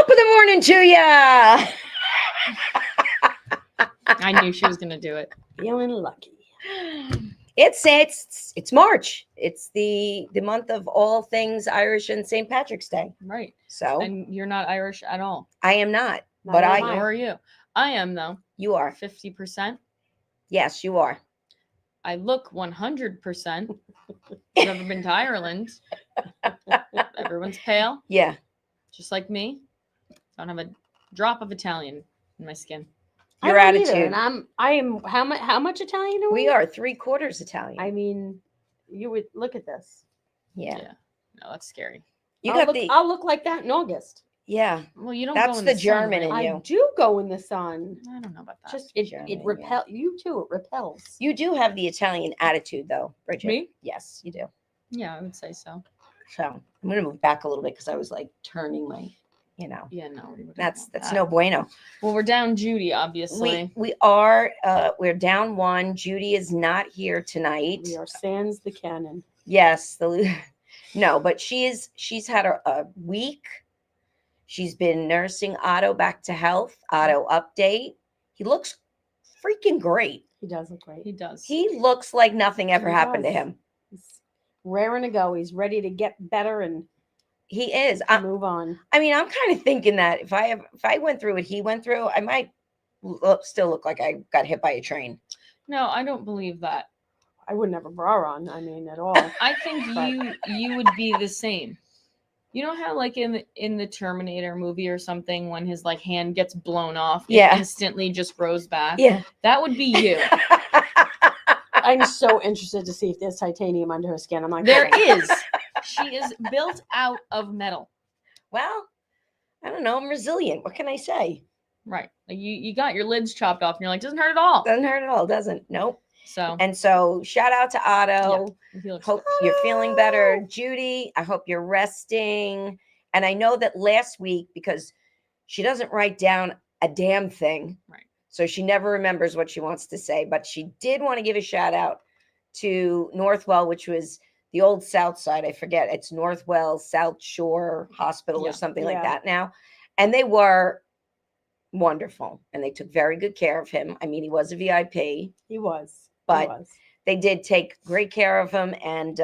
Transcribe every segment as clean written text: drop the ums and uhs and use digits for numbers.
Top of the morning to ya. I knew she was going to do it. Feeling lucky. It's March. It's the month of all things Irish and St. Patrick's Day. Right. So And you're not Irish at all. I am not, Not but am Or I. are you? I am, though. You are. 50%. Yes, you are. I look 100%. I've never been to Ireland. Everyone's pale, Yeah. just like me. I don't have a drop of Italian in my skin. Your I don't either, attitude. and I am how much Italian are we? We are 3/4 Italian. I mean, you would look at this. yeah. No, that's scary. You I'll got I'll look like that in August. yeah. Well, you don't That's go in the sun, German in right? you. I do go in the sun. I don't know about that. Just German, it yeah. repel you too. It repels. You do have the Italian attitude, though, Bridget. Me? Yes, you do. Yeah, I would say so. So I'm gonna move back a little bit because I was like turning my, Yeah, no. we wouldn't that's want that. no bueno. Well, we're down Judy, obviously. We are we're down one. Judy is not here tonight. We are sans the cannon. Yes, no, but she's had a week. She's been nursing Otto back to health. Otto update. He looks freaking great. He does look great. He does. He looks like nothing ever He happened to does. him. He's raring to go. He's ready to get better and He is. move on. I mean, I'm kind of thinking that if I went through what he went through, I might still look like I got hit by a train. No, I don't believe that. I wouldn't have a bra on. I mean, at all. I think But- you would be the same. You know how like in the Terminator movie or something when his like hand gets blown off, it Yeah. instantly just grows back. Yeah. That would be you. I'm so interested to see if there's titanium under her skin. I'm like, There is. She is built out of metal. Well, I don't know. I'm resilient. What can I say? Right. Like you got your lids chopped off and you're like, doesn't hurt at all. Doesn't hurt at all, doesn't? Nope. So And so shout out to Otto. he looks Hope you're feeling better. Judy, I hope you're resting. And I know that last week, because she doesn't write down a damn thing. Right. So she never remembers what she wants to say. But she did want to give a shout out to Northwell, which was the old South Side. I forget. It's Northwell South Shore Hospital Yeah. or something like Yeah. that now. And they were wonderful. And they took very good care of him. I mean, he was a VIP. he was. But he was. They did take great care of him. And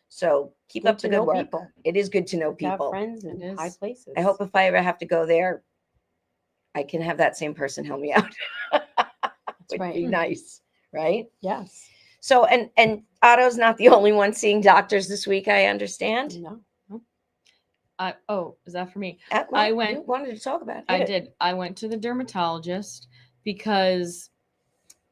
so keep Good up to the good know work. people. It is good to know To have people. friends in It is. high places. I hope if I ever have to go there, I can have that same person help me out. Would right. be nice, right? Yes. So and Otto's not the only one seeing doctors this week, I understand. No. is that for me? I went- You wanted to talk about it. I Hit it. did. I went to the dermatologist because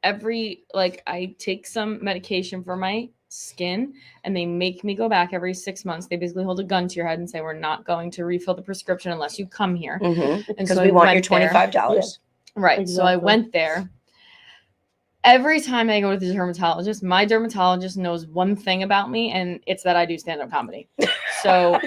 I take some medication for my skin and they make me go back every 6 months. They basically hold a gun to your head and say, we're not going to refill the prescription unless you come here. Mhm. And Because so we I want your went there. $25. Right. So I Exactly. went there. Every time I go to the dermatologist, my dermatologist knows one thing about me, and it's that I do stand-up comedy. So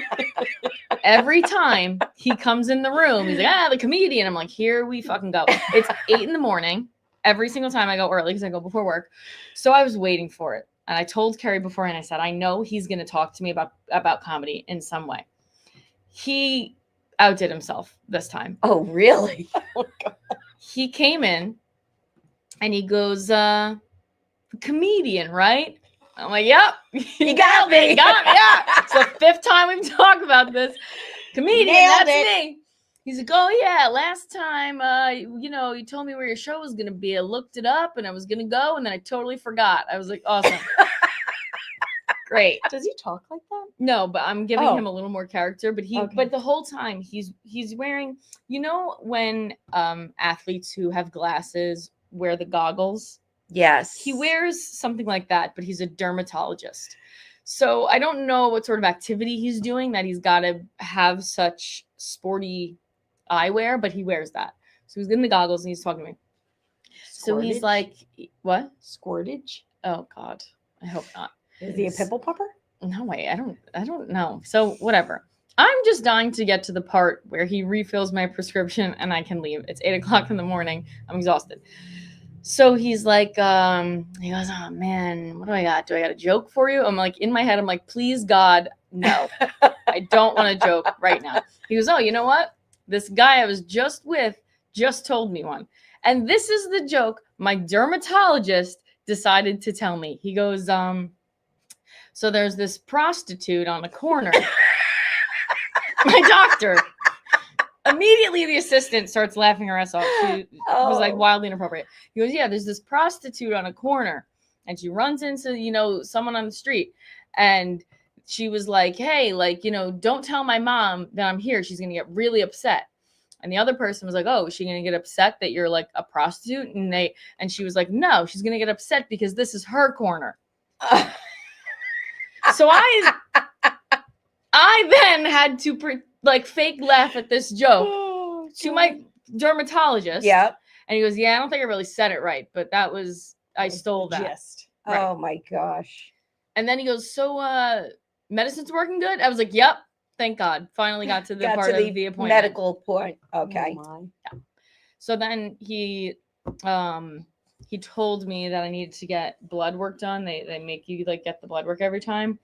every time he comes in the room, he's like, the comedian. I'm like, here we fucking go. It's 8 a.m. Every single time I go early because I go before work. So I was waiting for it. And I told Carrie beforehand, I said, I know he's going to talk to me about comedy in some way. He outdid himself this time. Oh, really? He came in and he goes, comedian, right? I'm like, yep. You got me. You got me. Yeah. It's the 5th time we've talked about this. Comedian, Nailed that's it. me. He's like, oh yeah, last time, you told me where your show was going to be. I looked it up and I was going to go and then I totally forgot. I was like, awesome. Great. Does he talk like that? No, but I'm giving Oh. him a little more character. But Okay. but the whole time he's wearing, when athletes who have glasses wear the goggles, Yes. he wears something like that, but he's a dermatologist. So I don't know what sort of activity he's doing that he's got to have such sporty eyewear, but he wears that. So he's in the goggles and he's talking to me. So he's Squirtage? like, what? Squirtage? Oh God, I hope not. Is he a pimple popper? No way. I don't know. So whatever. I'm just dying to get to the part where he refills my prescription and I can leave. It's 8 a.m. I'm exhausted. So he's like, he goes, oh man, what do I got? Do I got a joke for you? I'm like, in my head, I'm like, please God, no. I don't want a joke right now. He goes, oh, you know what? This guy I was just with just told me one. And this is the joke my dermatologist decided to tell me. He goes, so there's this prostitute on a corner. My doctor. Immediately the assistant starts laughing her ass off. She was like wildly inappropriate. He goes, yeah, there's this prostitute on a corner. And she runs into, someone on the street. And she was like, hey, don't tell my mom that I'm here. She's going to get really upset. And the other person was like, oh, is she going to get upset that you're like a prostitute? And she was like, no, she's going to get upset because this is her corner. So I then had to fake laugh at this joke to my dermatologist. Yeah. And he goes, yeah, I don't think I really said it right, but I stole that. Gist. Right. Oh my gosh. And then he goes, so medicine's working good? I was like, yep, thank God. Finally got to the part of the appointment. Medical point. Okay. Oh yeah. So then he told me that I needed to get blood work done. They make you get the blood work every time.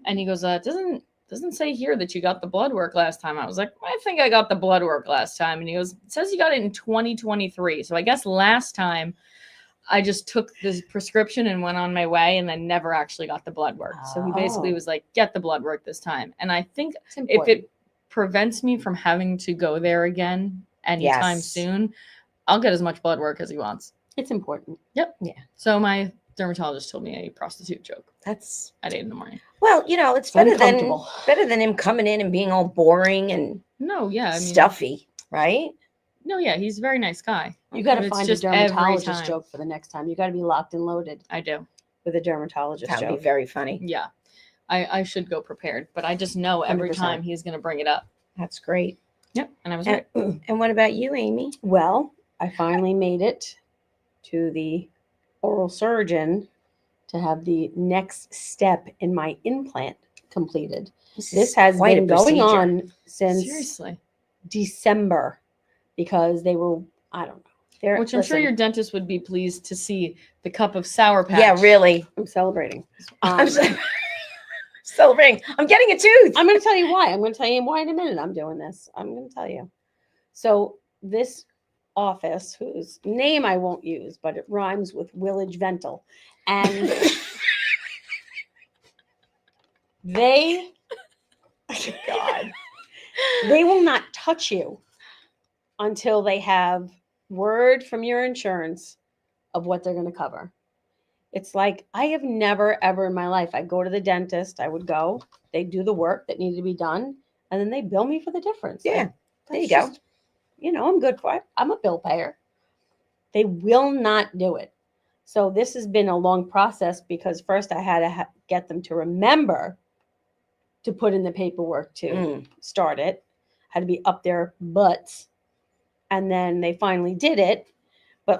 And he goes, it doesn't say here that you got the blood work last time. I was like, I think I got the blood work last time. And he goes, it says you got it in 2023. So I guess last time I just took this prescription and went on my way and then never actually got the blood work. So he basically was like, get the blood work this time. And I think if it prevents me from having to go there again anytime soon, I'll get as much blood work as he wants. It's important. Yep. Yeah. So my dermatologist told me a prostitute joke. That's at 8 a.m. Well, it's better than him coming in and being all boring and stuffy, right? No, yeah, he's a very nice guy. You got to find a dermatologist joke for the next time. You got to be locked and loaded. I do. With a dermatologist joke. That would be very funny. Yeah. I should go prepared, but I just know every 100%. Time he's going to bring it up. That's great. Yep. And I was right. And what about you, Amy? Well, I finally made it to the oral surgeon to have the next step in my implant completed. This has been going on since December because they were, I don't know. Which I'm sure your dentist would be pleased to see the cup of Sour Patch. Yeah, really. I'm celebrating. I'm celebrating. I'm getting a tooth. I'm going to tell you why. I'm going to tell you why in a minute I'm doing this. I'm going to tell you. So this office, whose name I won't use, but it rhymes with Willage Vental. And they will not touch you until they have word from your insurance of what they're going to cover. It's like, I have never, ever in my life, I go to the dentist, I would go, they do the work that needed to be done, and then they bill me for the difference. Yeah, there you go. I'm good for it. I'm a bill payer. They will not do it. So this has been a long process because first I had to get them to remember to put in the paperwork to start it. Had to be up their butts. And then they finally did it. But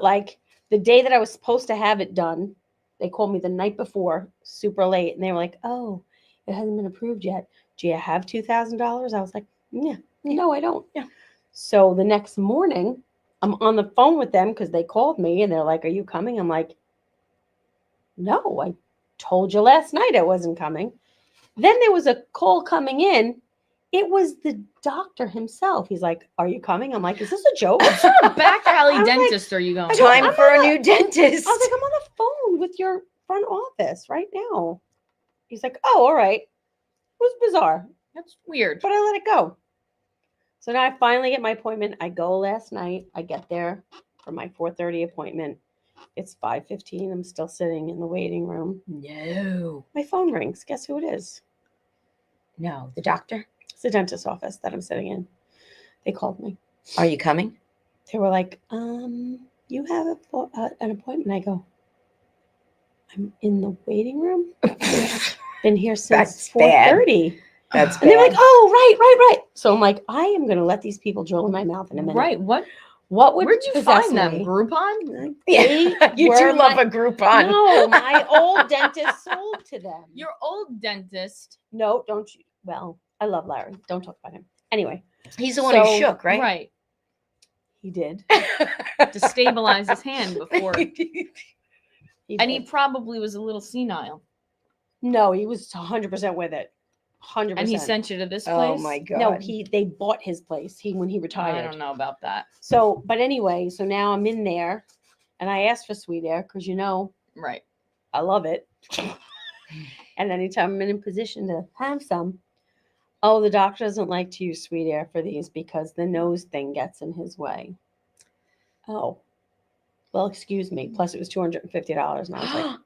the day that I was supposed to have it done, they called me the night before, super late. And they were like, oh, it hasn't been approved yet. Do you have $2,000? I was like, yeah, no, I don't. Yeah. So the next morning, I'm on the phone with them because they called me and they're like, are you coming? I'm like, no, I told you last night I wasn't coming. Then there was a call coming in. It was the doctor himself. He's like, are you coming? I'm like, is this a joke? What sort of back alley dentist are you going to? Time for a new dentist. I was like, I'm on the phone with your front office right now. He's like, oh, all right. It was bizarre. That's weird. But I let it go. So now I finally get my appointment. I go last night. I get there for my 4:30 appointment. It's 5:15. I'm still sitting in the waiting room. No. My phone rings. Guess who it is? No. The doctor? It's the dentist's office that I'm sitting in. They called me. Are you coming? They were like, you have an appointment. I go, I'm in the waiting room. Been here since 4:30. That's bad. And they're like, oh, right. So I'm like, I am going to let these people drill in my mouth in a minute. Right. What where'd you find them? Groupon? Yeah, you do love a Groupon. No, my old dentist sold to them. Your old dentist. No, don't you? Well, I love Larry. Don't talk about him. Anyway. He's the one who shook, right? Right. He did. To stabilize his hand before. He probably was a little senile. No, he was 100% with it. 100%. And he sent you to this place? Oh my God. No, they bought his place. When he I retired. don't know about that. So, but anyway, so now I'm in there, and I asked for sweet air because Right. I love it. And anytime I'm in a position to have some, oh, the doctor doesn't like to use sweet air for these because the nose thing gets in his way. Oh, well, excuse me. Plus, it was $250, and I was like,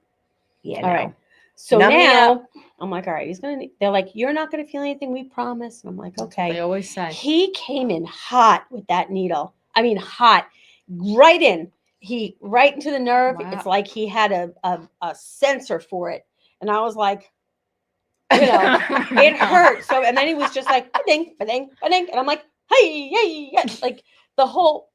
yeah, all no. right. So Numb me now I'm like, all right, they're like, you're not gonna feel anything, we promise. And I'm like, That's what okay. they always say. He came in hot with that needle. I mean, hot, right in. He right into the nerve. Wow. It's like he had a sensor for it. And I was like, it hurt. So, and then he was just like, ba-ding, ba-ding, ba-ding. And I'm like, hey, like the whole.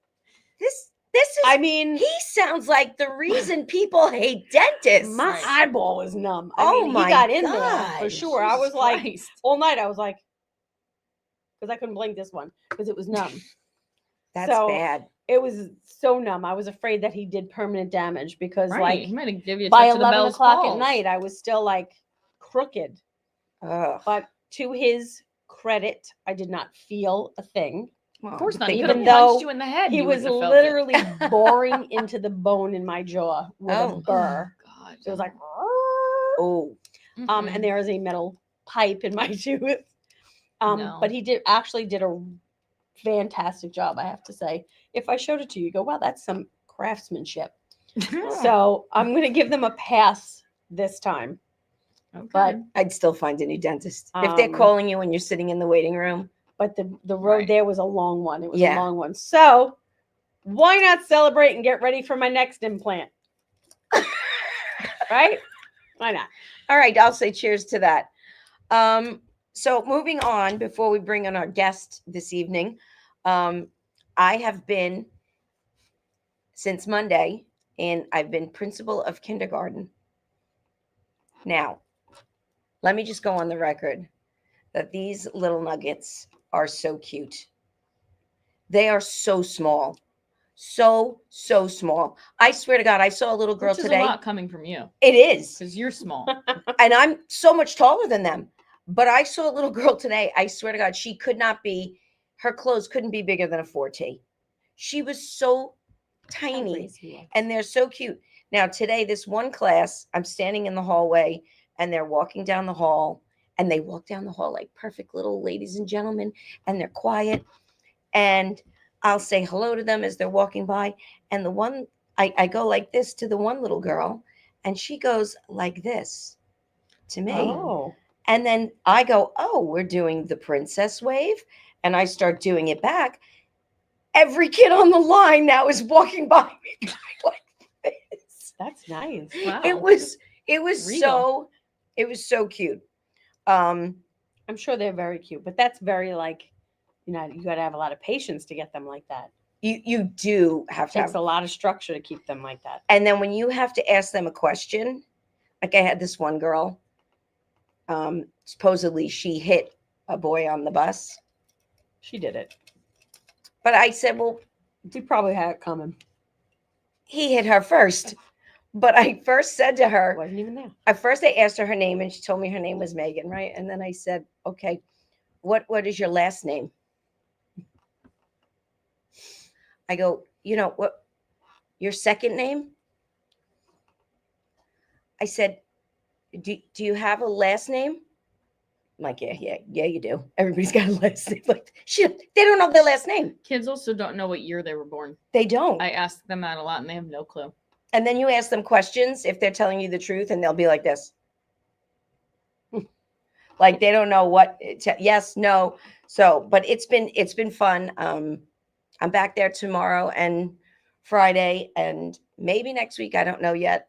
This is. I mean, he sounds like the reason people hate dentists. my Right. eyeball was numb. I Oh mean, my he got in there God. for sure. I Jesus was like, Christ. all night, I was like, because I couldn't blink this one because it was numb. That's So, bad. It was so numb. I was afraid that he did permanent damage because, Right. He like, might have given you a by touch of the 11 Bell's o'clock balls. at night, I was still like crooked. Ugh. But to his credit, I did not feel a thing. Well, Of course not. He Even could have though punched you in the head. He you was wouldn't have felt it. literally boring into the bone in my jaw with Oh. a burr. God. So it was like, Oh. Mhm. and there is a metal pipe in my tooth. No. But he did a fantastic job, I have to say. If I showed it to you, you go, wow, that's some craftsmanship. So I'm going to give them a pass this time. Okay. But I'd still find a new dentist. If they're Um, calling you when you're sitting in the waiting room. the road Right. there was a long one. It was Yeah. a long one. So why not celebrate and get ready for my next implant? Right? Why not? All right, I'll say cheers to that. So moving on, before we bring on our guest this evening, I have been since Monday, and I've been principal of kindergarten. Now, let me just go on the record that these little nuggets are so cute. They are so small. So small. I swear to God, I saw a little girl Which is today. a lot coming from you It is. because you're small. And I'm so much taller than them. But I saw a little girl today. I swear to God, she could not be, her clothes couldn't be bigger than a 4T. She was so tiny, and they're so cute. Now, today, this one class, I'm standing in the hallway, and they're walking down the hall, and they walk down the hall like perfect little ladies and gentlemen, and they're quiet. And I'll say hello to them as they're walking by. And the one, I go like this to the one little girl, and she goes like this to me. Oh. And then I go, oh, we're doing the princess wave. And I start doing it back. Every kid on the line now is walking by me like this. That's nice. Wow. It was Regal. so cute. I'm sure they're very cute, but that's very like, you got to have a lot of patience to get them like that. You do have It to takes have, a lot of structure to keep them like that. and then when you have to ask them a question, like I had this one girl, supposedly she hit a boy on the bus. She did it. But I said, well, We probably had it coming. he hit her first. But I first said to her, Wasn't even there. at first I asked her name, and she told me her name was Megan, right? And then I said, okay, what is your last name? I go, what, your second name? I said, do you have a last name? I'm like, yeah, you do. Everybody's got a last name. Like, shit, they don't know their last name. Kids also don't know what year they were born. They don't. I ask them that a lot and they have no clue. And then you ask them questions if they're telling you the truth, and they'll be like this. Like they don't know what yes, no. So, but it's been fun. I'm back there tomorrow and Friday, and maybe next week. I don't know yet.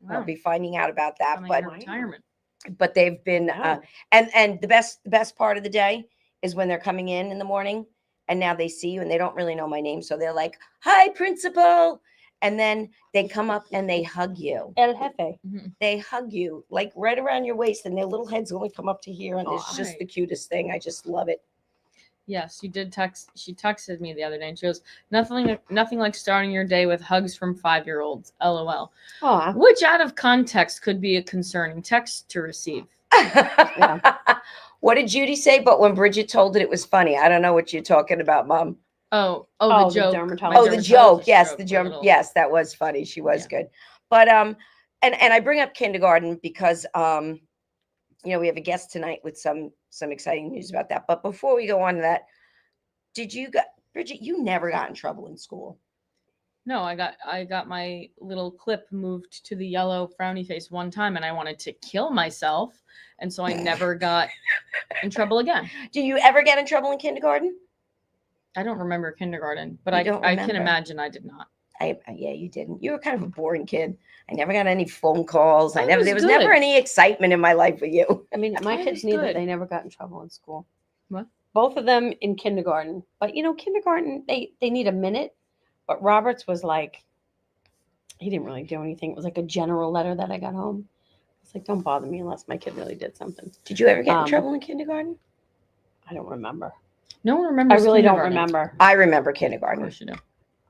I'll Wow. be finding out about that. Coming But out of retirement. they've been Wow. and the best part of the day is when they're coming in the morning, and now they see you and they don't really know my name, so they're like, hi, principal. And then they come up and they hug you. El Jefe. They hug you like right around your waist, and their little heads only come up to here, and it's Aw. just the cutest thing. I just love it. Yes, you did text. She texted me the other day and she goes, nothing like starting your day with hugs from 5-year-olds. LOL. Aw. Which out of context could be a concerning text to receive. What did Judy say? But when Bridget told it, it was funny. I don't know what you're talking about, Mom. The the joke. dermatologist. Oh, the joke. Yes, the joke. jump. Yes, that was funny. She was good. But and I bring up kindergarten because you know, we have a guest tonight with some exciting news about that. But before we go on to that, Bridget, you never got in trouble in school. No, I got my little clip moved to the yellow frowny face one time, and I wanted to kill myself, and so I never got in trouble again. Do you ever get in trouble in kindergarten? I don't remember kindergarten, but You I don't can remember? imagine I did not. Yeah, you didn't. You were kind of a boring kid. I never got any phone calls. I there was was never good. any excitement in my life with you. I mean, my I kids was neither. good. They never got in trouble in school. What? Both of them in kindergarten. But you know, kindergarten they need a minute. But Roberts was like, he didn't really do anything. It was like a general letter that I got home. It's like, don't bother me unless my kid really did something. Did you ever get in Um, trouble in kindergarten? I don't remember. No one I remembers. really don't kindergarten. remember. I remember Of kindergarten. course you do.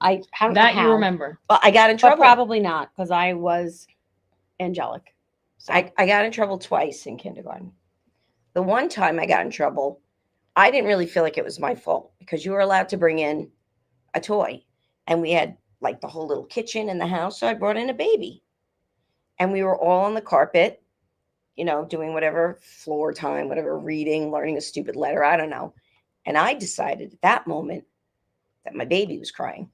I don't That know you how, remember. Well, I got in but trouble. probably not because I was angelic. So I got in trouble twice in kindergarten. The one time I got in trouble, I didn't really feel like it was my fault because you were allowed to bring in a toy. And we had like the whole little kitchen in the house. So I brought in a baby. And we were all on the carpet, you know, doing whatever floor time, whatever reading, learning a stupid letter. I don't know. And I decided at that moment that my baby was crying.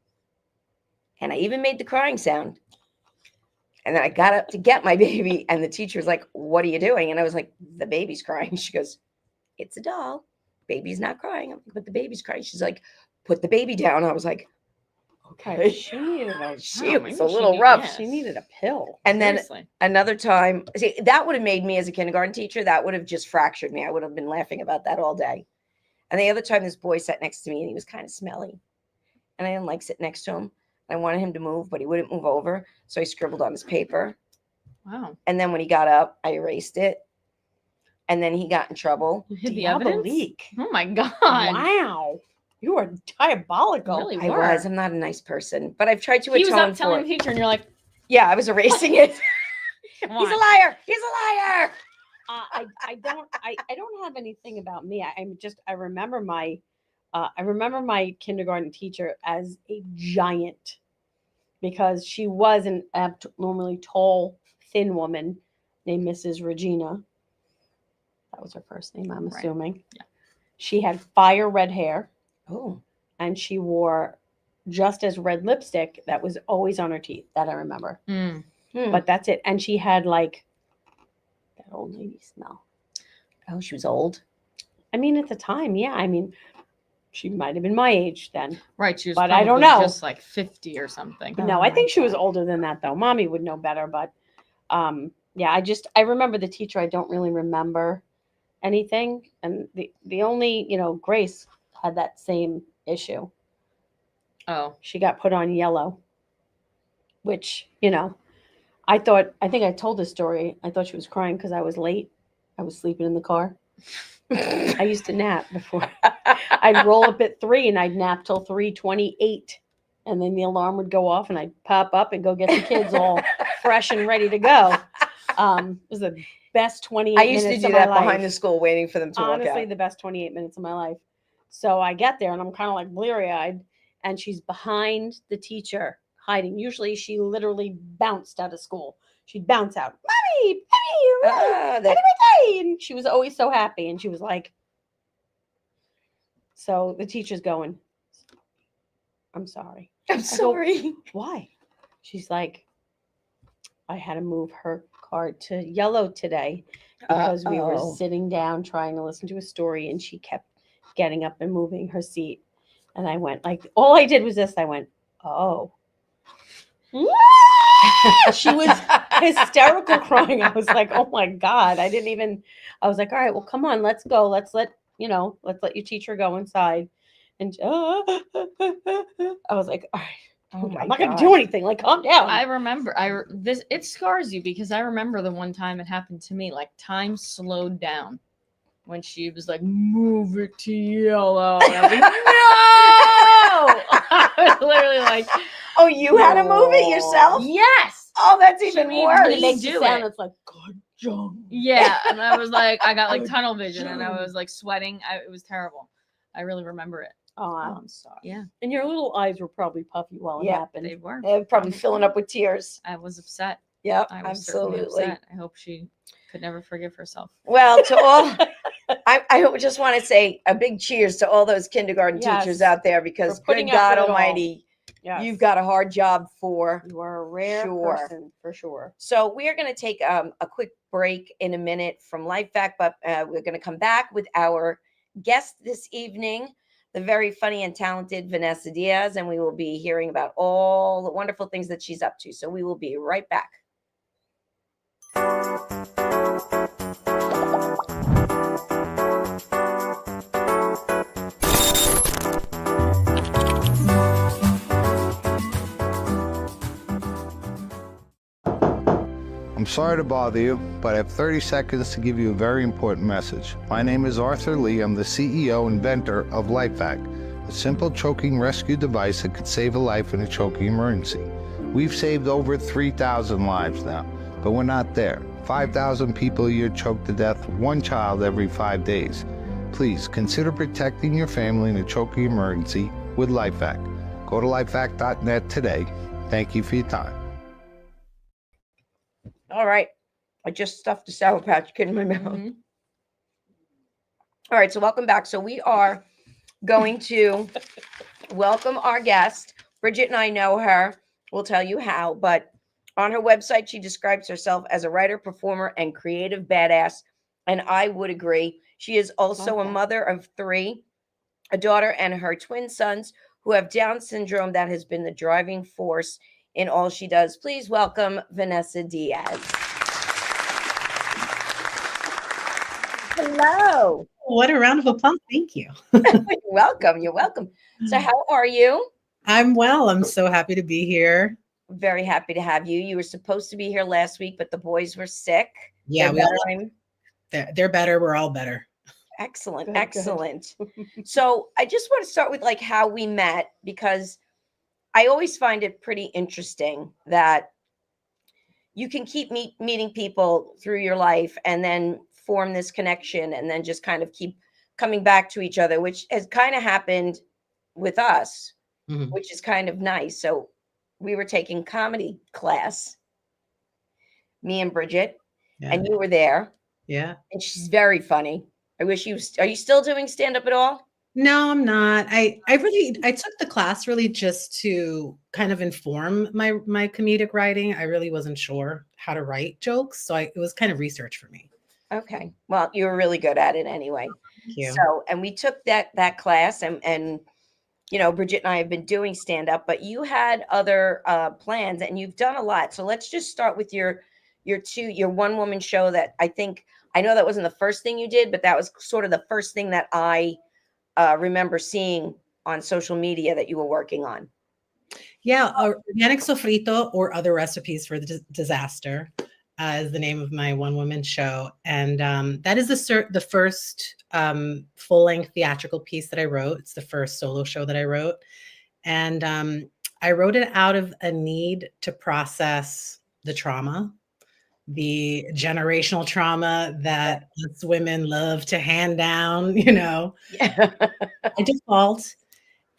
And I even made the crying sound. And then I got up to get my baby, and the teacher was like, "What are you doing?" And I was like, "The baby's crying." She goes, "It's a doll. Baby's not crying." I'm like, "But the baby's crying." She's like, "Put the baby down." I was like, "Okay." she needed a She Wow, was maybe a she little need- rough. yeah. she needed a pill. And then Seriously. another time, see, that would have made me as a kindergarten teacher, that would have just fractured me. I would have been laughing about that all day. And the other time, this boy sat next to me, and he was kind of smelly. And I didn't like sitting next to him. I wanted him to move, but he wouldn't move over. So I scribbled on his paper. Wow. And then when he got up, I erased it. And then he got in trouble. You hid the evidence? Diabolique. Oh my god. Wow. You are diabolical. Really I were. was. I'm not a nice person, but I've tried to He was atone up for telling it. the teacher, and you're like, Yeah, I was erasing it. come He's a on. liar. He's a liar. I don't have anything about me. I remember my kindergarten teacher as a giant because she was an abnormally tall, thin woman named Mrs. Regina. That was her first name, I'm Right. assuming. Yeah. She had fire red hair Oh, and she wore just as red lipstick that was always on her teeth. That I remember. Mm. But that's it. And she had like that old lady smell. oh, she was old. I mean, at the time, yeah. I mean, she might have been my age then. Right. She was But I don't probably know. just like 50 or something. But no, Oh I my think she was God. older than that though. Mommy would know better, but yeah, I remember the teacher. I don't really remember anything. And the only, Grace had that same issue. Oh. She got put on yellow, which, I think I told this story. I thought she was crying because I was late. I was sleeping in the car. I used to nap before. I'd roll up at 3 and I'd nap till 3:28. And then the alarm would go off and I'd pop up and go get the kids all fresh and ready to go. It was the best 28 I minutes used to do of my that life. behind the school, waiting for them to Honestly, walk out. the best 28 minutes of my life. So I get there and I'm kind of like bleary-eyed and she's behind the teacher hiding. Usually she literally bounced out of school. She'd bounce out, "Mommy, Mommy, Ah, that- Mommy," and she was always so happy. And she was like, so the teacher's going, "I'm sorry." I'm sorry. "Why?" She's like, "I had to move her card to yellow today because we were Uh-oh. sitting down trying to listen to a story and she kept getting up and moving her seat." And I went like, all I did was this. I went, "Oh." She was hysterical crying. I was like, "Oh my God." I was like, "All right, well, come on, let's go. Let's let your teacher go inside." And I was like, "All right, Oh my I'm not going to gosh. do anything. Like, calm down." I remember it scars you because I remember the one time it happened to me, like time slowed down when she was like, "Move it to yellow." And I was like, "No!" I was literally like, Oh, you had to move it yourself? "Yes." Oh, that's She even made worse. And it me makes do you sound, it. it's like, "God, John. Yeah, and I was like, I got like tunnel vision, and I was like sweating. It was terrible. I really remember it. Oh, I'm sorry. Yeah, And your little eyes were probably puffy while it Yeah, happened. they were. They're probably filling up with tears. I was upset. Yep, I was certainly absolutely. upset. I hope she could never forgive herself. Well, to all, I just want to say a big cheers to all those kindergarten Yes, teachers out there, because for putting good up God with it all. Almighty, Yes. you've got a hard job for You are a rare sure. person, for sure. So we are going to take a quick break in a minute from Life Fact, but we're going to come back with our guest this evening, the very funny and talented Venessa Diaz, and we will be hearing about all the wonderful things that she's up to. So we will be right back. I'm sorry to bother you, but I have 30 seconds to give you a very important message. My name is Arthur Lee. I'm the CEO and inventor of LifeVac, a simple choking rescue device that could save a life in a choking emergency. We've saved over 3,000 lives now, but we're not there. 5,000 people a year choke to death, one child every 5 days. Please consider protecting your family in a choking emergency with LifeVac. Go to lifevac.net today. Thank you for your time. All right. I just stuffed a Sour Patch Kid in my mouth. Mm-hmm. All right. So welcome back. So we are going to welcome our guest. Bridget and I know her. We'll tell you how. But on her website, she describes herself as a writer, performer, and creative badass. And I would agree. She is also a mother of 3, a daughter and her twin sons who have Down syndrome that has been the driving force in all she does. Please welcome Venessa Diaz. Hello. What a round of applause. Thank you. You're welcome. You're welcome. So how are you? I'm well. I'm so happy to be here. Very happy to have you. You were supposed to be here last week, but the boys were sick. Yeah, They're they're better. We're all better. Excellent. Good, Excellent. So I just want to start with like how we met, because I always find it pretty interesting that you can keep meeting people through your life and then form this connection and then just kind of keep coming back to each other, which has kind of happened with us, which is kind of nice. So we were taking comedy class, me and Bridget, and you were there. Yeah. And she's very funny. I wish are you still doing stand-up at all? No, I'm not. I took the class really just to kind of inform my comedic writing. I really wasn't sure how to write jokes, so it was kind of research for me. Okay. Well, you were really good at it anyway. Thank you. So, and we took that class, and you know, Bridget and I have been doing stand-up, but you had other plans, and you've done a lot. So let's just start with your one-woman show that I know that wasn't the first thing you did, but that was sort of the first thing that I remember seeing on social media that you were working on. Yeah, Organic Sofrito, or Other Recipes for the Disaster, is the name of my one-woman show. And that is the first full-length theatrical piece that I wrote. It's the first solo show that I wrote. And I wrote it out of a need to process the trauma, the generational trauma that us women love to hand down, you know, by default.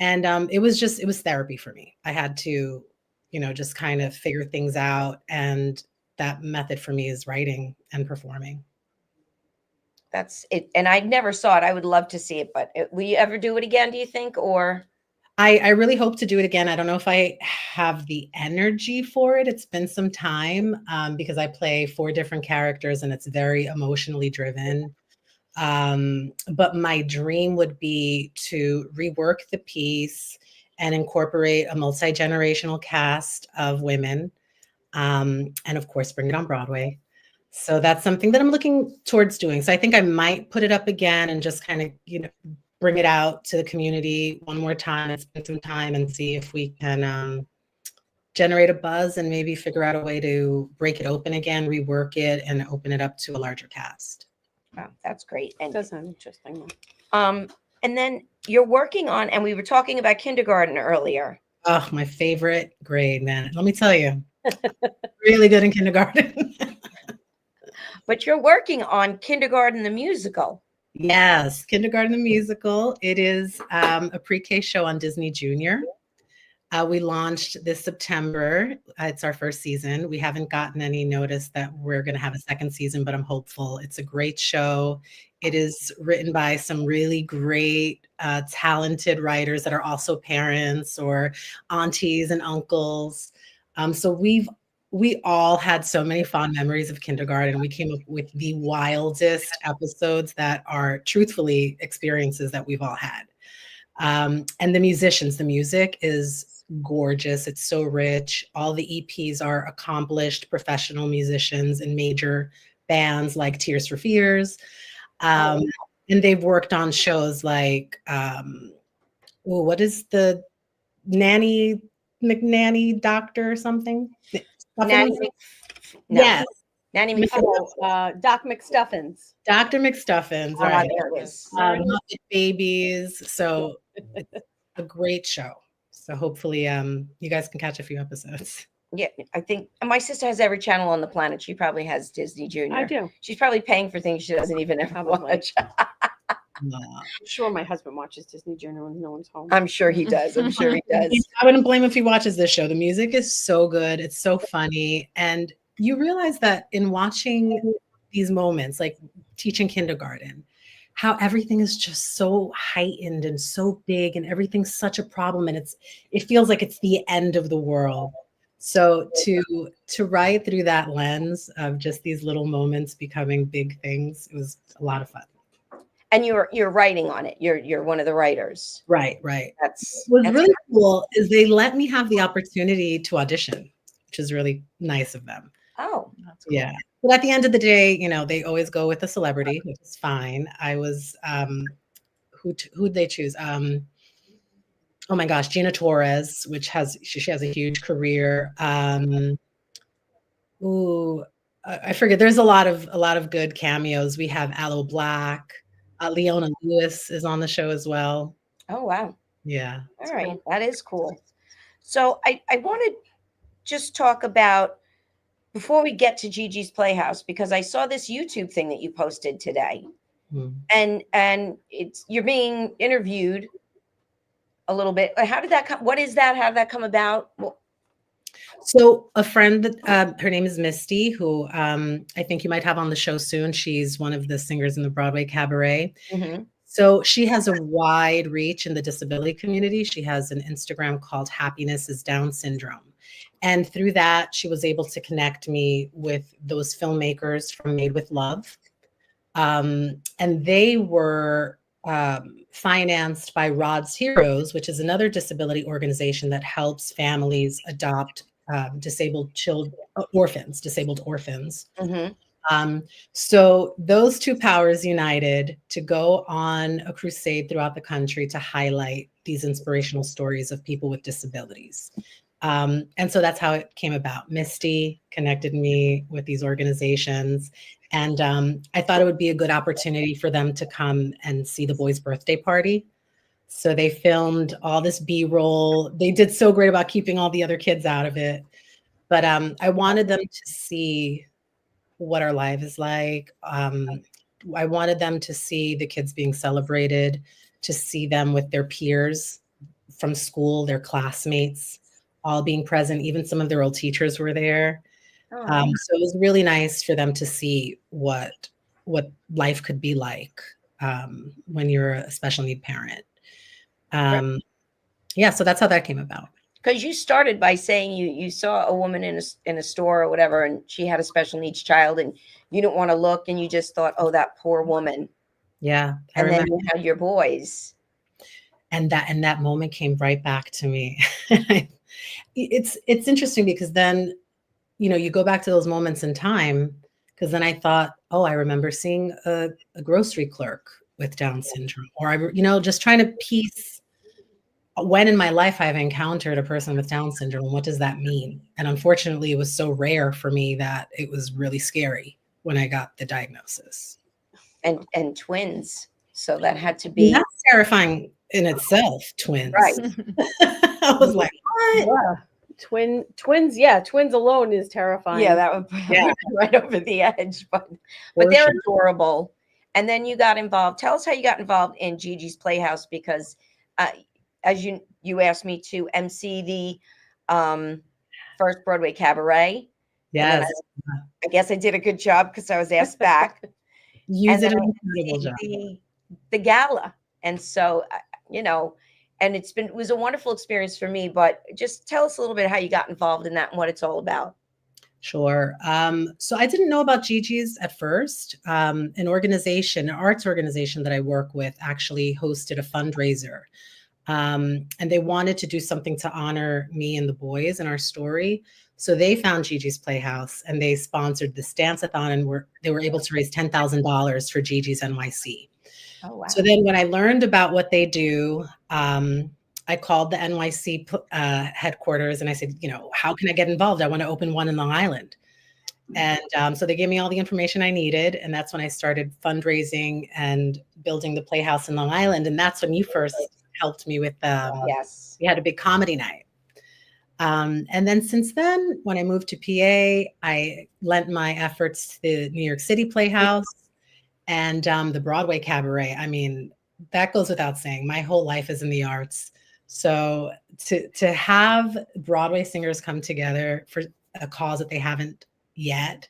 And it was therapy for me. I had to, you know, just kind of figure things out. And that method for me is writing and performing. That's it. And I never saw it. I would love to see it, but will you ever do it again, do you think? Or I really hope to do it again. I don't know if I have the energy for it. It's been some time because I play 4 different characters and it's very emotionally driven. But my dream would be to rework the piece and incorporate a multi-generational cast of women. And of course, bring it on Broadway. So that's something that I'm looking towards doing. So I think I might put it up again and just kind of, you know, bring it out to the community one more time and spend some time and see if we can generate a buzz and maybe figure out a way to break it open again, rework it, and open it up to a larger cast. Wow, that's great. And That sounds interesting. and then you're working on, and we were talking about kindergarten earlier. Oh, my favorite grade, man. Let me tell you, really good in kindergarten. But you're working on Kindergarten the Musical. Yes, Kindergarten the Musical. It is a pre-K show on Disney Junior. We launched this September. It's our first season. We haven't gotten any notice that we're going to have a second season, but I'm hopeful. It's a great show. It is written by some really great, talented writers that are also parents or aunties and uncles. So we all had so many fond memories of kindergarten. We came up with the wildest episodes that are truthfully experiences that we've all had. And the musicians, the music is gorgeous. It's so rich. All the EPs are accomplished professional musicians in major bands like Tears for Fears. And they've worked on shows like, what is the Nanny McNanny Doctor or something? Nanny Stuffins? no. Yes, Nanny McPhil. Doc McStuffins. Dr. McStuffins, right? There it is. Muppet Babies. So a great show. So hopefully you guys can catch a few episodes. Yeah, I think my sister has every channel on the planet. She probably has Disney Junior. I do. She's probably paying for things she doesn't even ever Probably. watch. I'm sure my husband watches Disney Junior when no one's home. I'm sure he does. I'm sure he does. I wouldn't blame him if he watches this show. The music is so good. It's so funny. And you realize that in watching these moments, like teaching kindergarten, how everything is just so heightened and so big and everything's such a problem. And it feels like it's the end of the world. So to ride through that lens of just these little moments becoming big things, it was a lot of fun. And you're writing on it. You're one of the writers. Right. That's What's really cool is they let me have the opportunity to audition, which is really nice of them. Oh, That's cool. Yeah. But at the end of the day, they always go with a celebrity, which is fine. I was who'd they choose? Oh my gosh, Gina Torres, which she has a huge career. I forget. There's a lot of good cameos. We have Aloe Black, Leona Lewis is on the show as well. oh wow. Yeah. All right, that is cool. So I want to just talk about before we get to Gigi's Playhouse, because I saw this YouTube thing that you posted today, and you're being interviewed a little bit. How did that come? What is that? How did that come about? Well, So a friend that her name is Misty, who I think you might have on the show soon. She's one of the singers in the Broadway cabaret. mhm. So she has a wide reach in the disability community. She has an Instagram called Happiness is Down Syndrome. And through that, she was able to connect me with those filmmakers from Made with Love. And they were financed by Rod's Heroes, which is another disability organization that helps families adopt disabled orphans. Mhm. So those two powers united to go on a crusade throughout the country to highlight these inspirational stories of people with disabilities. And so that's how it came about. Misty connected me with these organizations. And I thought it would be a good opportunity for them to come and see the boys' birthday party. So they filmed all this B-roll. They did so great about keeping all the other kids out of it. But I wanted them to see what our life is like. I wanted them to see the kids being celebrated, to see them with their peers from school, their classmates, all being present. Even some of their old teachers were there. Oh, So it was really nice for them to see what life could be like when you're a special need parent. Yeah, so that's how that came about. because you started by saying you saw a woman in a store or whatever, and she had a special needs child, and you didn't want to look, and you just thought, oh, that poor woman. Yeah, And then you had your boys. And that moment came right back to me. It's interesting because then, you go back to those moments in time, because then I thought, oh, I remember seeing a grocery clerk with Down syndrome, or just trying to piece when in my life I've encountered a person with Down syndrome. What does that mean? And unfortunately, it was so rare for me that it was really scary when I got the diagnosis. And twins. So that had to be That's terrifying in itself, twins. right. I was like, what? Twins. Yeah, twins alone is terrifying. Yeah, that would put Yeah. me right over the edge. But For they're sure. adorable. And then you got involved. Tell us how you got involved in Gigi's Playhouse, because uh, as you asked me to MC the first Broadway cabaret. And then Yes. I guess I did a good job because I was asked back. You And did then an I incredible job. the gala. And so, and it was a wonderful experience for me. But just tell us a little bit how you got involved in that and what it's all about. Sure. So I didn't know about Gigi's at first. An arts organization that I work with actually hosted a fundraiser. And they wanted to do something to honor me and the boys in our story. So they found Gigi's Playhouse and they sponsored this dance-a-thon, and they were able to raise $10,000 for Gigi's NYC. Oh, wow. So then when I learned about what they do, I called the NYC headquarters and I said, how can I get involved? I want to open one in Long Island. And so they gave me all the information I needed. And that's when I started fundraising and building the Playhouse in Long Island. And that's when you first helped me with, Yes. we had a big comedy night. And then since then, when I moved to PA, I lent my efforts to the New York City Playhouse and the Broadway Cabaret. I mean, that goes without saying. My whole life is in the arts. So to have Broadway singers come together for a cause that they haven't yet,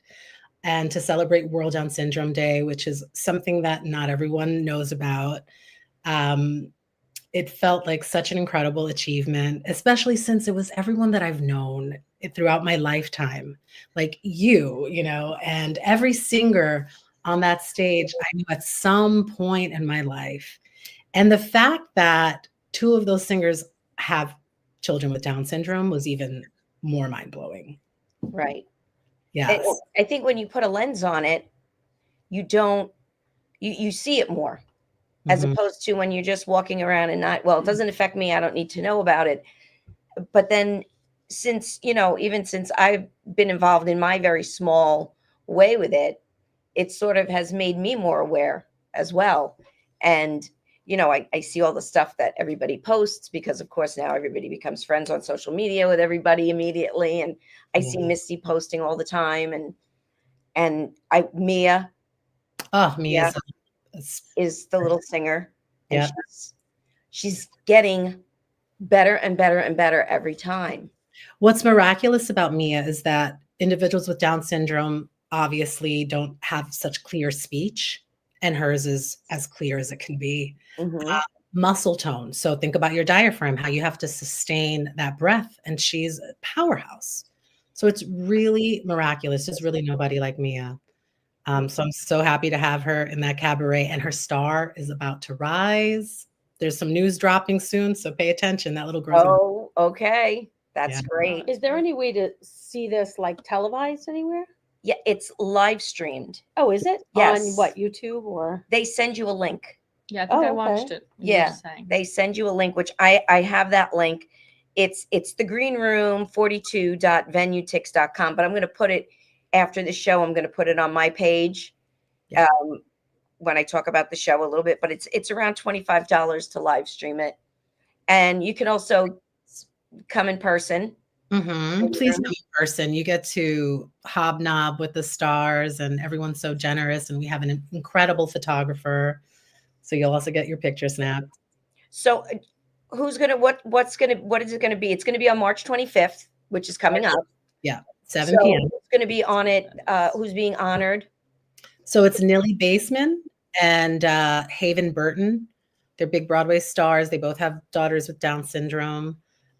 and to celebrate World Down Syndrome Day, which is something that not everyone knows about, it felt like such an incredible achievement, especially since it was everyone that I've known throughout my lifetime, like and every singer on that stage I knew at some point in my life. And the fact that two of those singers have children with Down syndrome was even more mind-blowing. Right. Yes. I think when you put a lens on it, you see it more, as Mhm. opposed to when you're just walking around and not, well, it doesn't affect me, I don't need to know about it. But then even since I've been involved in my very small way with it, it sort of has made me more aware as well. And I see all the stuff that everybody posts, because of course now everybody becomes friends on social media with everybody immediately. And I see Yeah. Misty posting all the time, and Mia Oh, Mia's is the little singer, and Yeah. she's getting better and better and better every time. What's miraculous about Mia is that individuals with Down syndrome obviously don't have such clear speech, and hers is as clear as it can be. Mhm. Muscle tone. So think about your diaphragm, how you have to sustain that breath, and she's a powerhouse. So it's really miraculous. There's really nobody like Mia. So I'm so happy to have her in that cabaret, and her star is about to rise. There's some news dropping soon, so pay attention. That little girl's gonna- Oh, okay. That's Yeah. great. Is there any way to see this like televised anywhere? Yeah, it's live streamed. Oh, is it? Yes. On what, YouTube or? They send you a link. Yeah, I think I Oh, watched okay. it. when you were Yeah, saying. they send you a link, which I have that link. It's the green room 42.venutix.com, but I'm going to put it after the show. I'm going to put it on my page. Yeah. When I talk about the show a little bit, but it's around $25 to live stream it. And you can also come in person. Please come in person. You get to hobnob with the stars, and everyone's so generous, and we have an incredible photographer. So you'll also get your picture snapped. So what is it gonna be? It's gonna be on March 25th, which is coming up. Yeah, 7 So p.m. who's gonna be on it? Who's being honored? So it's Nilly Baseman and Haven Burton. They're big Broadway stars. They both have daughters with Down syndrome.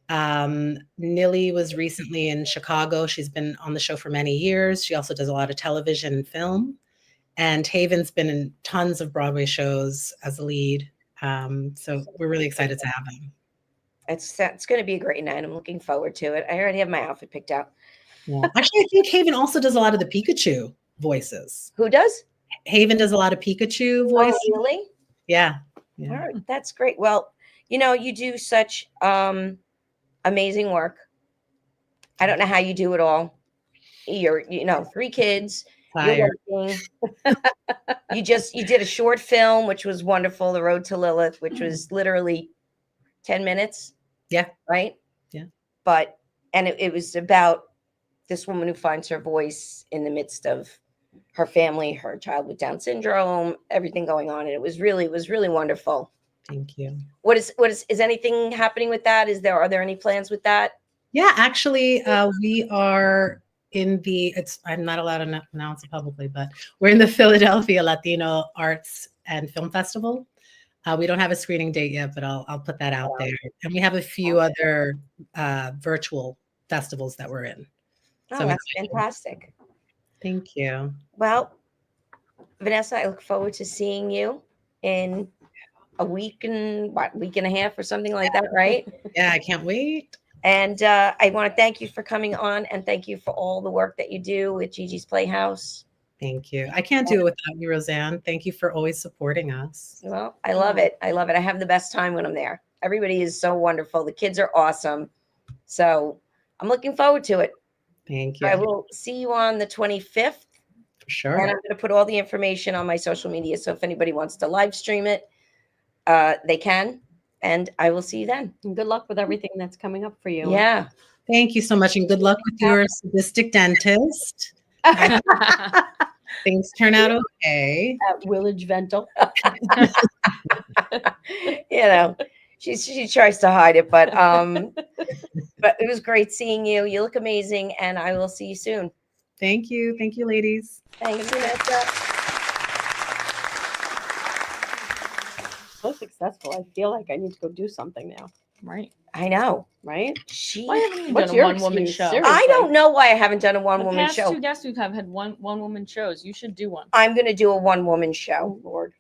Nilly was recently in Chicago. She's been on the show for many years. She also does a lot of television and film. And Haven's been in tons of Broadway shows as a lead. So we're really excited to have him. It's going to be a great night. I'm looking forward to it. I already have my outfit picked out. Yeah. Actually, I think Haven also does a lot of the Pikachu voices. Who does? Haven does a lot of Pikachu voices. Oh, really? Yeah. All right, that's great. Well, you do such amazing work. I don't know how you do it all. You're 3 kids. Tired. You're working. you did a short film, which was wonderful, The Road to Lilith, which was literally 10 minutes. Yeah. Right. Yeah. But and it was about this woman who finds her voice in the midst of her family, her child with Down syndrome, everything going on, and it was really wonderful. Thank you. What is anything happening with that? Are there any plans with that? Yeah, actually, we are in I'm not allowed to announce it publicly, but we're in the Philadelphia Latino Arts and Film Festival. We don't have a screening date yet, but I'll put that out there. And we have a few other virtual festivals that we're in. Oh, So that's fantastic. Thank you. Well, Venessa, I look forward to seeing you in a week and a half or something like that, right? Yeah, I can't wait. And I want to thank you for coming on, and thank you for all the work that you do with Gigi's Playhouse. Thank you. I can't do it without you, Roseanne. Thank you for always supporting us. Well, I love it. I love it. I have the best time when I'm there. Everybody is so wonderful. The kids are awesome. So I'm looking forward to it. Thank you. I will see you on the 25th. For sure. And I'm going to put all the information on my social media. So if anybody wants to live stream it, they can. And I will see you then. And good luck with everything that's coming up for you. Yeah. Thank you so much. And good luck with your sadistic dentist. Things turn out okay. At Willage Vental. You know, she tries to hide it, but it was great seeing you. You look amazing, and I will see you soon. Thank you. Thank you, ladies. Thanks, Vanessa. So successful. I feel like I need to go do something now. Right. I know. Right? Why haven't you What's done a your one-woman excuse? show? Seriously. I don't know why I haven't done a The one-woman past show. 2 guests we've had one-woman shows. You should do one. I'm going to do a one-woman show. Oh, Lord.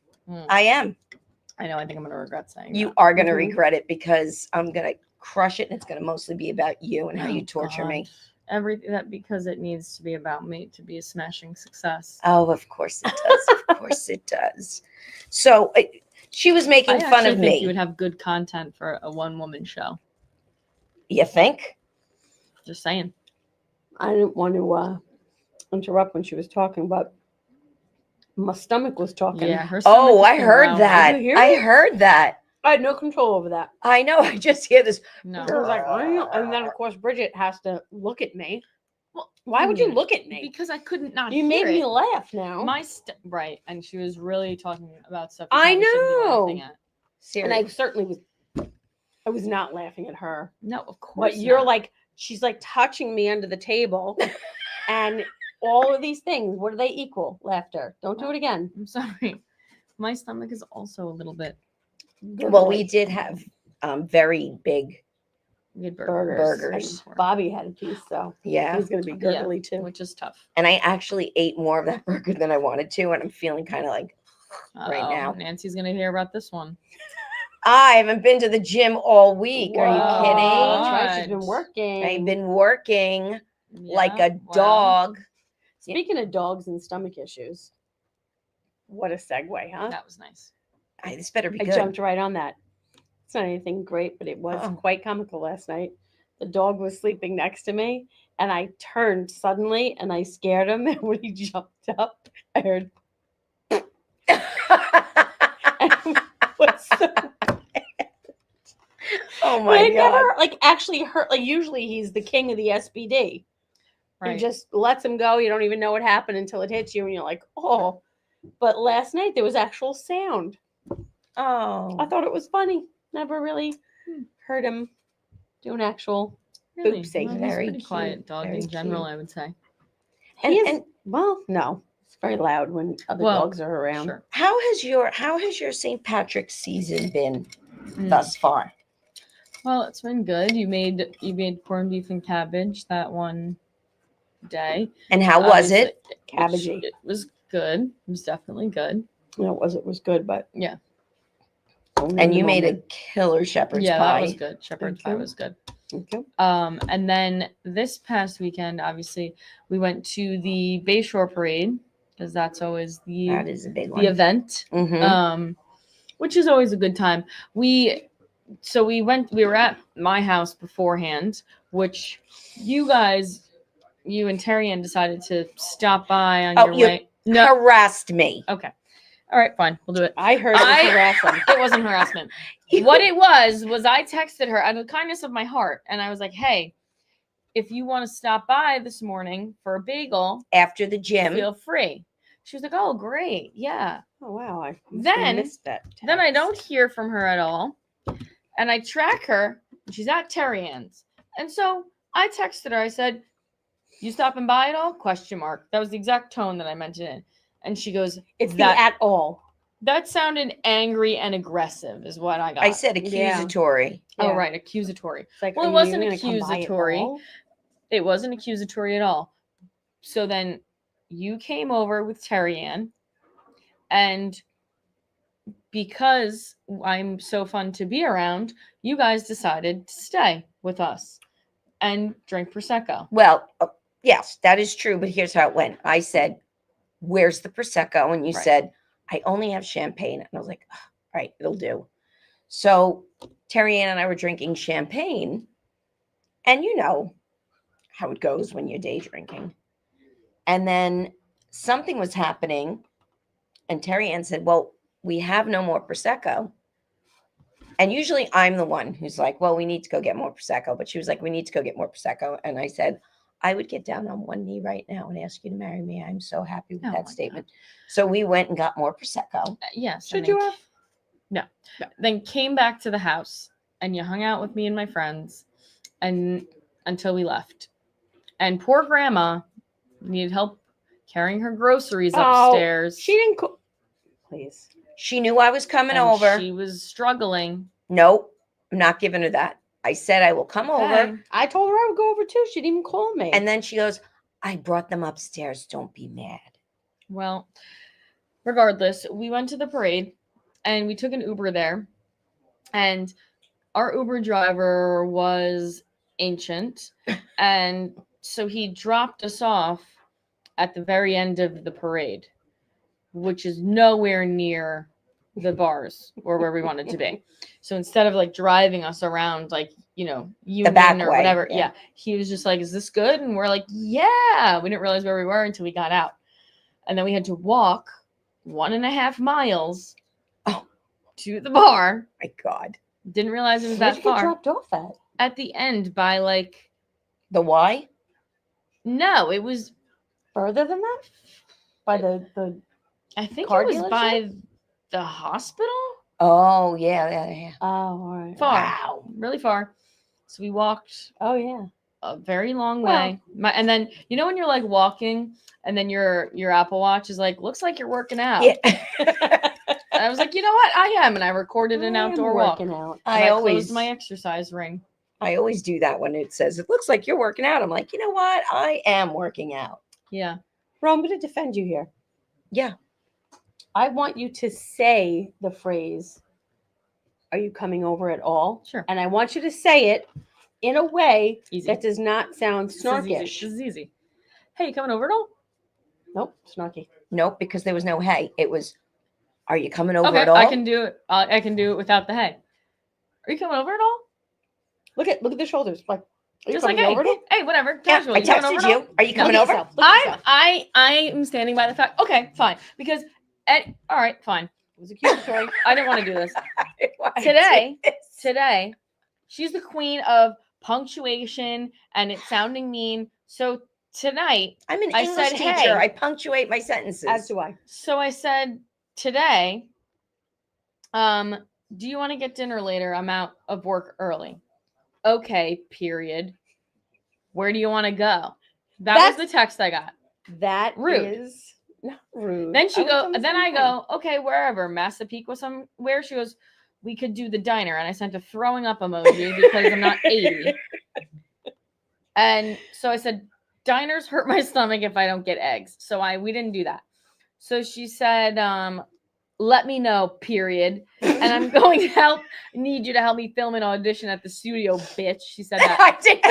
I am. I know. I think I'm going to regret saying You that. are going to Mhm. regret it, because I'm going to crush it, and it's going to mostly be about you and how you Oh, torture me. God. Everything that, because it needs to be about me to be a smashing success. Oh, of course it does. Of course it does. So she was making I fun actually of think me. you would have good content for a one-woman show. You think? Just saying. I didn't want to interrupt when she was talking, but my stomach was talking. Yeah. Her Oh, stomach I has been heard growling. that. Did you hear I it? heard that. I had no control over that. I know. I just hear this. No. I was like, and then of course Bridget has to look at me. Well, Why would you look at me? Because I couldn't not You hear made me it. laugh now. Right, and she was really talking about stuff. you I probably shouldn't be know. laughing at. And I Seriously. certainly was. I was not laughing at her. No, of course. But you're not. like, she's like touching me under the table, and all of these things. What do they equal? Laughter. Don't do it again. I'm sorry. My stomach is also a little bit. Well, we did have very big. We had Burgers. And Bobby had a piece, so Yeah. he's gonna be Yeah. gurgly too. which is tough. And I actually ate more of that burger than I wanted to. And I'm feeling kind of like, Right Uh-oh, now. Nancy's gonna hear about this one. I haven't been to the gym all week. Are you Wow. kidding? That's right, she's been What? working. I've been working like Yeah, a well, dog. Speaking of dogs and stomach issues, what a segue, huh? That was nice. This better be I good. jumped right on that. It's not anything great, but it was Oh. quite comical last night. The dog was sleeping next to me, and I turned suddenly and I scared him. And when he jumped up, I heard, and it was so Oh But my it god. never like actually hurt. Like usually he's the king of the SBD. Right. He just lets him go. You don't even know what happened until it hits you, and you're like, oh. But last night there was actual sound. Oh. I thought it was funny. Never really heard him do an actual. Really? Oopsie. Well, he's Very a pretty quiet cute, dog very in general, cute. I would say. And Well, no, it's very loud when other Well, dogs are around. Sure. how has your St. Patrick's season been Mm. thus far? Well, it's been good. You made corned beef and cabbage that one day. And how was Obviously, it? Cabbagey. It was good. It was definitely good. No, it was good, but Yeah. only in And the you made a moment. killer shepherd's Yeah, pie. that was good. Shepherd's Thank pie you. was good. Okay. And then this past weekend, obviously, we went to the Bayshore Parade because that's always That is a big one. the event. Mhm. Which is always a good time. We were at my house beforehand, which you and Terry Ann decided to stop by on Oh, your you- way. No. Harassed me. Okay. All right, fine. We'll do it. I heard it was harassing. It wasn't harassment. What it was I texted her out of the kindness of my heart, and I was like, hey, if you want to stop by this morning for a bagel, After the gym. feel free. She was like, oh, great. Yeah. Oh wow, I must have Then- missed that. Then I text. don't hear from her at all. And I track her. And she's at Terry Ann's. And so I texted her. I said, you stopping by at all? Question mark. That was the exact tone that I mentioned it. And she goes, It's that the at all. that sounded angry and aggressive is what I got. I said accusatory. Oh, Yeah. right. Accusatory. It's like, Well, it are you wasn't even gonna come by at accusatory. all? It wasn't accusatory at all. So then you came over with Terry Ann, and because I'm so fun to be around, you guys decided to stay with us and drink Prosecco. Well, yes, that is true. But here's how it went. I said, where's the Prosecco? And you Right. said, I only have champagne. And I was like, "Oh, all right, it'll do. So Terry Ann and I were drinking champagne. And you know how it goes when you're day drinking. And then something was happening. And Terry Ann said, well, we have no more Prosecco. And usually I'm the one who's like, well, we need to go get more Prosecco. But she was like, we need to go get more Prosecco. And I said, I would get down on one knee right now and ask you to marry me. I'm so happy with Oh my that God. statement. So we went and got more Prosecco. Yes. Should and you then have? Then came back to the house and you hung out with me and my friends and until we left. And poor grandma needed help carrying her groceries Oh, upstairs. She didn't call. Please. She knew I was coming and over. She was struggling. Nope, I'm not giving her that. I said I will come over. Okay. I told her I would go over too. She didn't even call me. And then she goes, I brought them upstairs. Don't be mad. Well, regardless, we went to the parade and we took an Uber there. And our Uber driver was ancient. And so he dropped us off at the very end of the parade, which is nowhere near the bars or where we wanted to be. So instead of like driving us around, like, you know, Union back or way, whatever, yeah. yeah, he was just like, is this good? And we're like, yeah. We didn't realize where we were until we got out. And then we had to walk 1.5 miles Oh. to the bar. My God. Didn't realize it was Where'd that you get far. dropped off at? At the end by like, The why? no, it was, Further than that? By the I think Car it was dealership? by the hospital. Oh, yeah. oh, all right. Far. Wow. Really far. So we walked Oh yeah. a very long Well- way. And then you know when you're like walking and then your Apple Watch is like, looks like you're working out. Yeah. And I was like, you know what? I am. And I recorded an I am outdoor walk. working out. And I closed always my exercise ring. I always do that when it says it looks like you're working out. I'm like, you know what? I am working out. Yeah. Ro, I'm going to defend you here. Yeah. I want you to say the phrase, "Are you coming over at all?" Sure. And I want you to say it in a way Easy. that does not sound This is easy. snarkish. This is easy. Hey, you coming over at all? Nope, snarky. Nope, because there was no hey. It was, are you coming over Okay, at all? I can do it. I can do it without the hey. Are you coming over at all? Look at the shoulders. Like, are you Just like, coming hey, over at all? hey, whatever. Yeah, Casual. I You coming over texted at all? you. Are you coming Look at over? yourself, look at yourself. I am standing by the fact. Okay, fine. Because all right, fine. It was accusatory. I didn't want to do this. Why Today- did this? Today, she's the queen of punctuation and it sounding mean. So tonight, I'm an I English said, teacher. hey. I punctuate my sentences. As do I. so I said today, do you want to get dinner later? I'm out of work early. Okay, period. Where do you want to go? That was the text I got. That Rude. is not rude. Then she would go. tell the Then same I thing. go. Okay, wherever Massapequa, somewhere. She goes. We could do the diner, and I sent a throwing up emoji because I'm not 80. And so I said, diners hurt my stomach if I don't get eggs. So we didn't do that. So she said, let me know, period. And I'm going to need you to help me film an audition at the studio, bitch. She said that. I did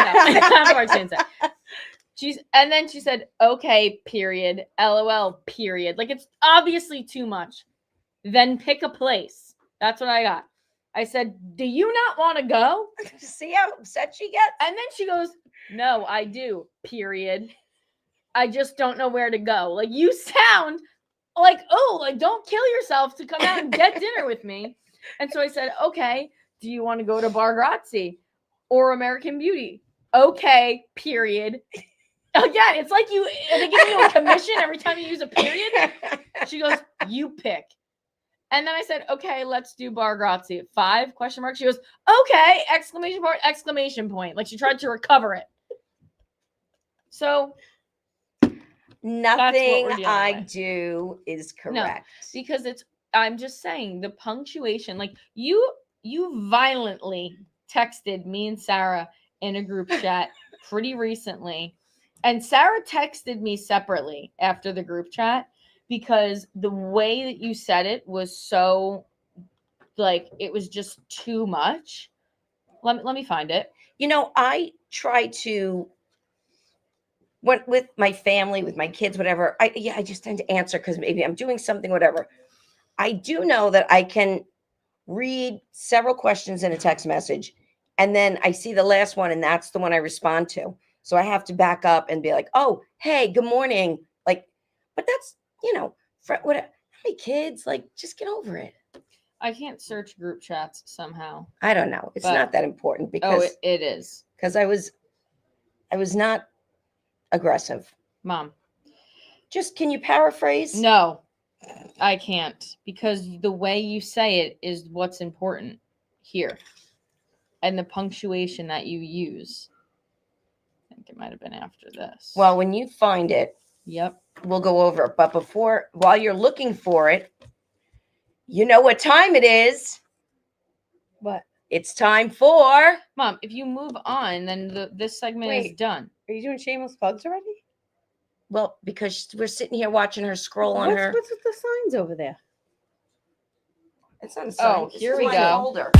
No, of course she didn't say. And then she said, okay, period. LOL, period. Like it's obviously too much. Then pick a place. That's what I got. I said, do you not want to go? See how upset she gets? And then she goes, no, I do, period. I just don't know where to go. Like you sound like, oh, like don't kill yourself to come out and get dinner with me. And so I said, okay, do you want to go to Bar Grazie or American Beauty? okay, period. Again, it's like they give you a commission every time you use a period. She goes, you pick. And then I said, okay, let's do bar grazie. 5 question mark. She goes, okay, exclamation point, exclamation point. Like she tried to recover it. So Nothing dealing I with. do is correct. because I'm just saying the punctuation, like you violently texted me and Sarah in a group chat pretty recently, and Sarah texted me separately after the group chat because the way that you said it was so, like, it was just too much. Let me find it. You know, I try to, with my family, with my kids, whatever, I just tend to answer because maybe I'm doing something, whatever. I do know that I can read several questions in a text message, and then I see the last one, and that's the one I respond to. So I have to back up and be like, oh, hey, good morning. Like, but that's, what, how many kids? Like, just get over it. I can't search group chats somehow. I don't know. It's But- not that important Oh, because it is. I was not aggressive. Mom. Just, can you paraphrase? No, I can't, because the way you say it is what's important here. And the punctuation that you use. I think it might have been after this. Well, when you find it, Yep. we'll go over it. But while you're looking for it, you know what time it is. What? It's time for. Mom, if you move on, then this segment is Wait. done. Are you doing shameless plugs already? Well, because we're sitting here watching her scroll on her. What's with the signs over there? It's not a sign. Oh, This here is we my go. folder.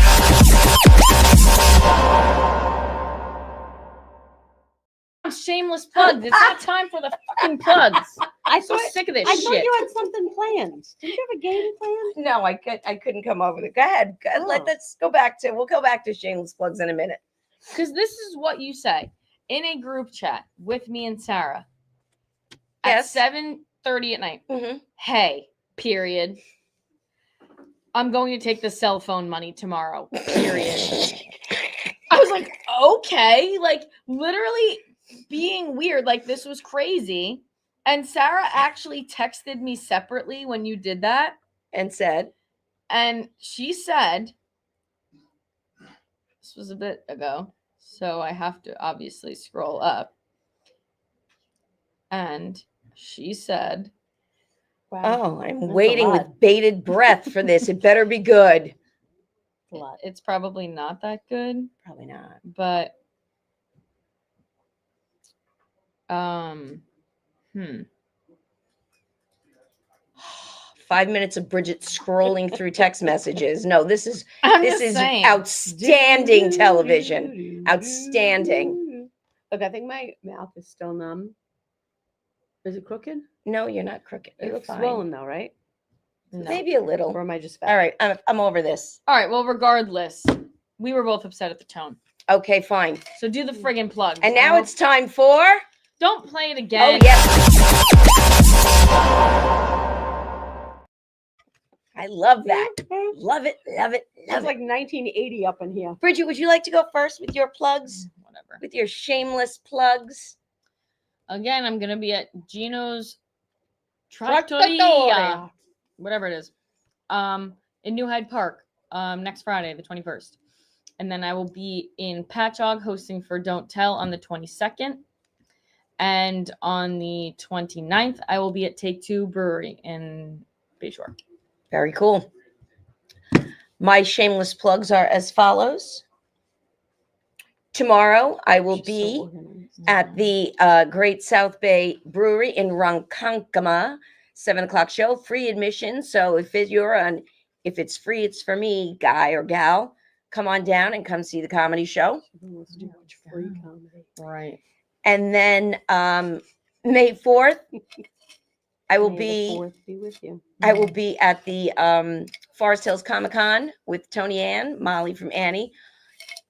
Shameless plugs. It's not time for the fucking plugs. I I'm so thought sick of this I thought shit. you had something planned. Did you have a game planned? No, I couldn't come over there. Go ahead. Oh. Let's go back to. We'll go back to shameless plugs in a minute. Because this is what you say in a group chat with me and Sarah Yes. at 7:30 at night. Mm-hmm. Hey, period. I'm going to take the cell phone money tomorrow. Period. I was like, okay, like literally being weird. Like this was crazy. And Sarah actually texted me separately when you did that. And said, And she said, this was a bit ago, so I have to obviously scroll up. And she said, Wow. "Oh, I'm That's a waiting lot. with bated breath for this. It better be good." A lot. it's probably not that good, Probably not. but 5 minutes of Bridget scrolling through text messages. No, this is I'm this just is saying. outstanding television. Outstanding. Look, I think my mouth is still numb. Is it crooked? No, you're not crooked. It You're looks fine. swollen though, right? No. Maybe a little. Or am I just fat? All right, I'm over this. All right, well, regardless, we were both upset at the tone. Okay, fine. So do the friggin' plugs. And now it's time for. Don't play it Oh again. yes. I love that. Love it. Love it. It's Love like it. 1980 up in here. Bridget, would you like to go first with your plugs? Whatever. With your shameless plugs? Again, I'm gonna be at Gino's Trattoria. Trattoria, whatever it is, in New Hyde Park, next Friday, the 21st. And then I will be in Patchogue hosting for Don't Tell on the 22nd. And on the 29th, I will be at Take Two Brewery in Bayshore. Very cool. My shameless plugs are as follows. Tomorrow, I will She's so be organized. at the Great South Bay Brewery in Ronkonkoma, 7:00 show, free admission. So if it's free, it's for me, guy or gal. Come on down and come see the comedy show. Everyone wants to do much free comedy. Right. And then May 4th, I will May the be 4th be with you. at the Forest Hills Comic Con with Tony Ann, Molly from Annie.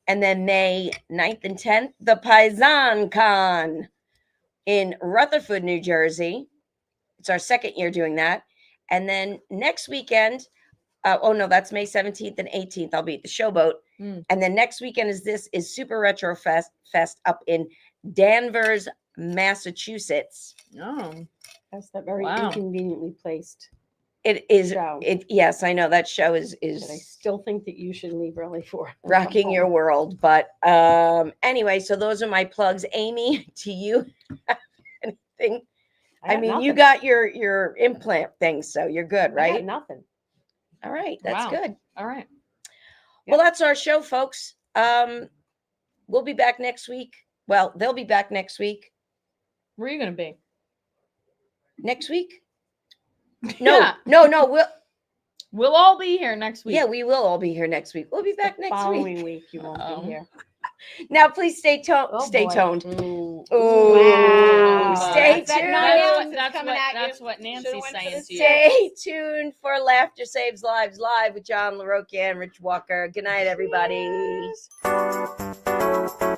And then May 9th and 10th, the Paisan Con in Rutherford, New Jersey. It's our second year doing that. And then next weekend, that's May 17th and 18th. I'll be at the Showboat Mm. And then next weekend is Super Retro Fest up in Danvers, Massachusetts. Oh, That's that very Wow. inconveniently placed. It is Show. yes, I know that show is That I still think that you should leave early for. and come rocking your home. world. But anyway, so those are my plugs. Amy, do you have anything? I got mean, you nothing. got your implant thing, so you're good, I got right? nothing. All right, that's Wow. good. all right. Well, that's our show, folks. We'll be back next week. Well, they'll be back next week. Where are you gonna be? Next week? No, Yeah. no. We'll all be here next week. Yeah, we will all be here next week. We'll be It's the back next week. following week. You won't Uh-oh. be here. Now, please stay Oh, stay boy. toned. Ooh. Ooh, Wow. stay That's that tuned. nine That's ounces what, that's coming what, at you. that's what Nancy's Should've went for saying the to you. Stay tuned for Laughter Saves Lives live with John LaRocca and Rich Walker. Good night, everybody. Cheers.